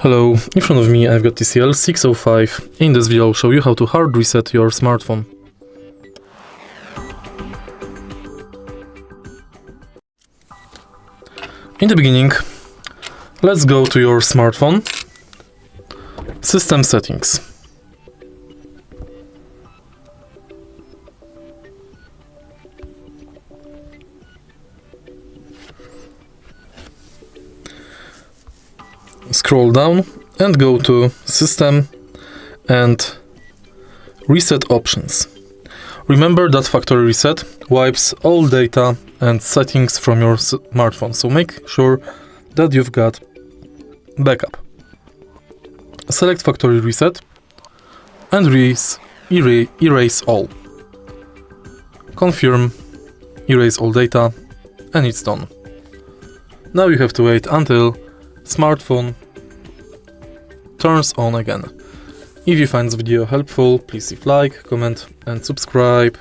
Hello, in front of me I've got TCL 605. In this video I'll show you how to hard reset your smartphone. In the beginning, let's go to your smartphone, System Settings. Scroll down and go to System and Reset Options. Remember that factory reset wipes all data and settings from your smartphone, so make sure that you've got backup. Select factory reset and erase all. Confirm, erase all data, and it's done. Now you have to wait until smartphone turns on again. If you find this video helpful, please leave like, comment and subscribe.